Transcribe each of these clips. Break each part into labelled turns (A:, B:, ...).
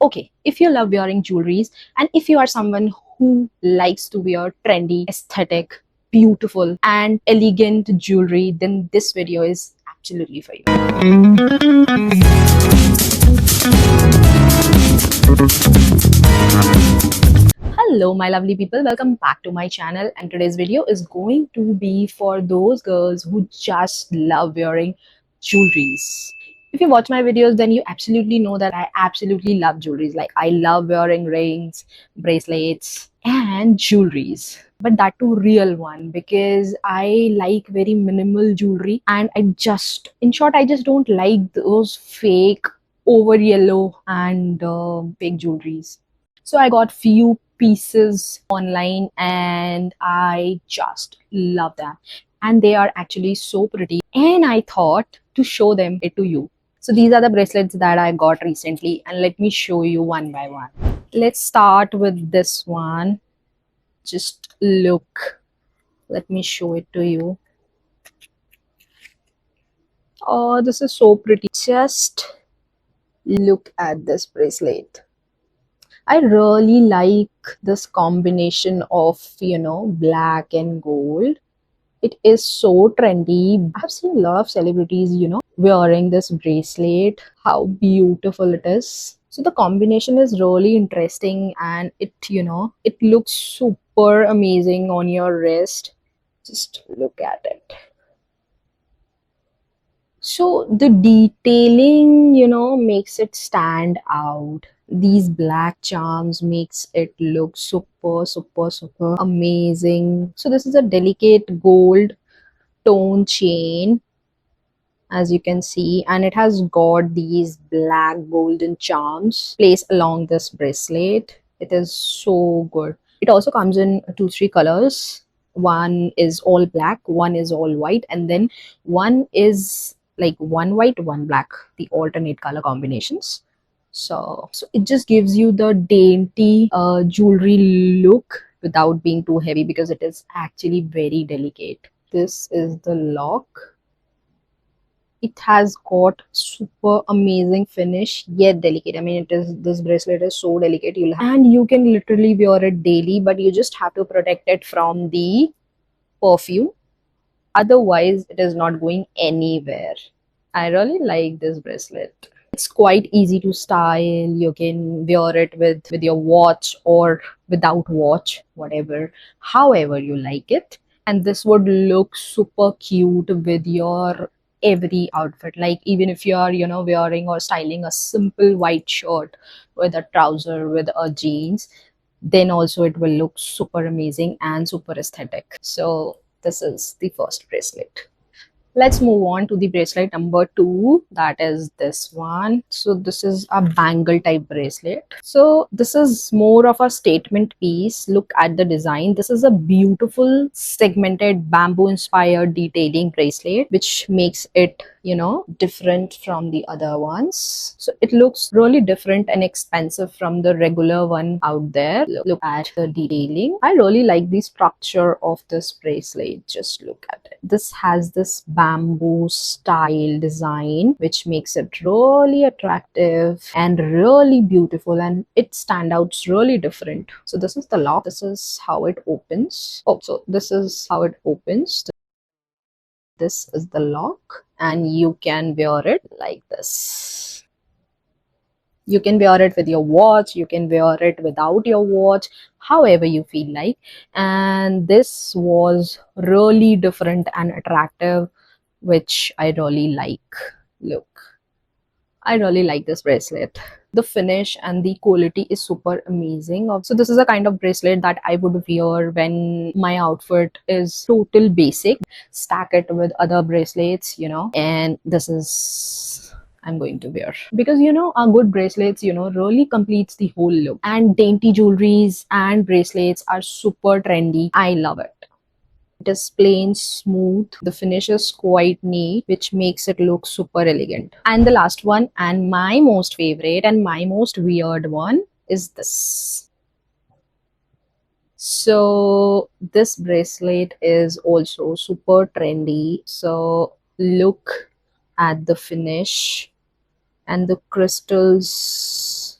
A: Okay, if you love wearing jewelries and if you are someone who likes to wear trendy, aesthetic, beautiful and elegant jewelry, then this video is absolutely for you. Hello my lovely people, welcome back to my channel, and today's video is going to be for those girls who just love wearing jewelries. If you watch my videos, then you absolutely know that I absolutely love jewelries. Like, I love wearing rings, bracelets and jewelries, but that too real one, because I like very minimal jewelry, and in short, I just don't like those fake over yellow and fake jewelries. So I got few pieces online and I just love them. And they are actually so pretty. And I thought to show them it to you. So these are the bracelets that I got recently, and let me show you one by one. Let's start with this one. Just look. Let me show it to you. Oh, this is so pretty. Just look at this bracelet. I really like this combination of, black and gold. It is so trendy. I have seen a lot of celebrities, wearing this bracelet. How beautiful it is. So the combination is really interesting, and it looks super amazing on your wrist. Just look at it. So the detailing, makes it stand out. These black charms makes it look super amazing. So this is a delicate gold tone chain, as you can see, and it has got these black golden charms placed along this bracelet. It is so good. It also comes in 2-3 colors. One is all black, one is all white, and then one is like one white, one black, the alternate color combinations. So it just gives you the dainty jewelry look without being too heavy, because it is actually very delicate. This is the lock. It has got super amazing finish, yet delicate. I mean, this bracelet is so delicate. And you can literally wear it daily, but you just have to protect it from the perfume. Otherwise, it is not going anywhere. I really like this bracelet. It's quite easy to style. You can wear it with your watch or without watch, whatever, however you like it. And this would look super cute with your every outfit. Like, even if you are, wearing or styling a simple white shirt with a trouser with a jeans, then also it will look super amazing and super aesthetic. So this is the first bracelet. Let's move on to the bracelet number 2, that is this one. So this is a bangle type bracelet. So this is more of a statement piece. Look at the design. This is a beautiful segmented bamboo inspired detailing bracelet, which makes it, different from the other ones. So it looks really different and expensive from the regular one out there. Look at the detailing. I really like the structure of this bracelet. Just look at it. This has this bamboo style design, which makes it really attractive and really beautiful, and it stands out really different. So this is the lock. This is how it opens. Oh, so this is how it opens. This is the lock, and you can wear it like this. You can wear it with your watch, you can wear it without your watch, however you feel like. And this was really different and attractive, which I really like. Look, I really like this bracelet. The finish and the quality is super amazing. So this is a kind of bracelet that I would wear when my outfit is total basic. Stack it with other bracelets, and this is I'm going to wear, because a good bracelets really completes the whole look. And dainty jewelries and bracelets are super trendy. I love it. It is plain smooth. The finish is quite neat, which makes it look super elegant. And the last one, and my most favorite and my most weird one, is this. So this bracelet is also super trendy. So look at the finish and the crystals.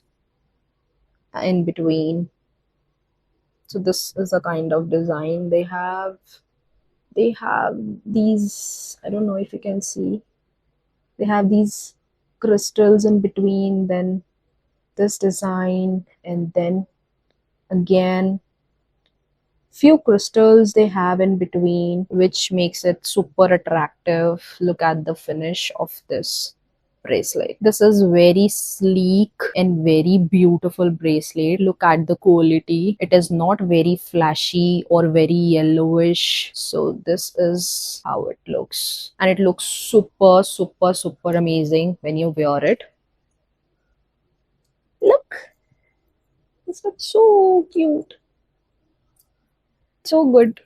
A: in between. So this is a kind of design they have. They have these, I don't know if you can see, they have these crystals in between, then this design, and then again few crystals they have in between, which makes it super attractive. Look at the finish of this bracelet. This is very sleek and very beautiful bracelet. Look at the quality. It is not very flashy or very yellowish. So this is how it looks, and it looks super super super amazing when you wear it. Look, this looks so cute, so good.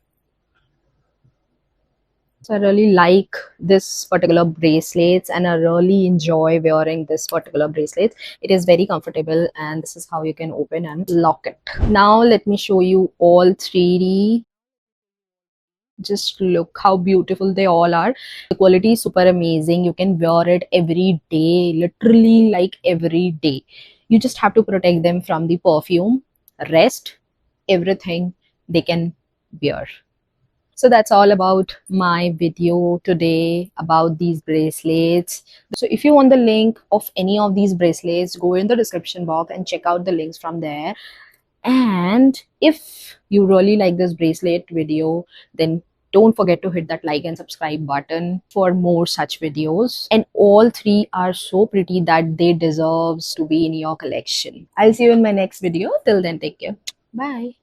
A: So I really like this particular bracelets, and I really enjoy wearing this particular bracelet. It is very comfortable, and this is how you can open and lock it. Now let me show you all 3D. Just look how beautiful they all are. The quality is super amazing. You can wear it every day, literally like every day. You just have to protect them from the perfume. Rest, everything they can wear. So that's all about my video today about these bracelets. So if you want the link of any of these bracelets, go in the description box and check out the links from there. And if you really like this bracelet video, then don't forget to hit that like and subscribe button for more such videos. And all three are so pretty that they deserves to be in your collection. I'll see you in my next video. Till then, take care. Bye.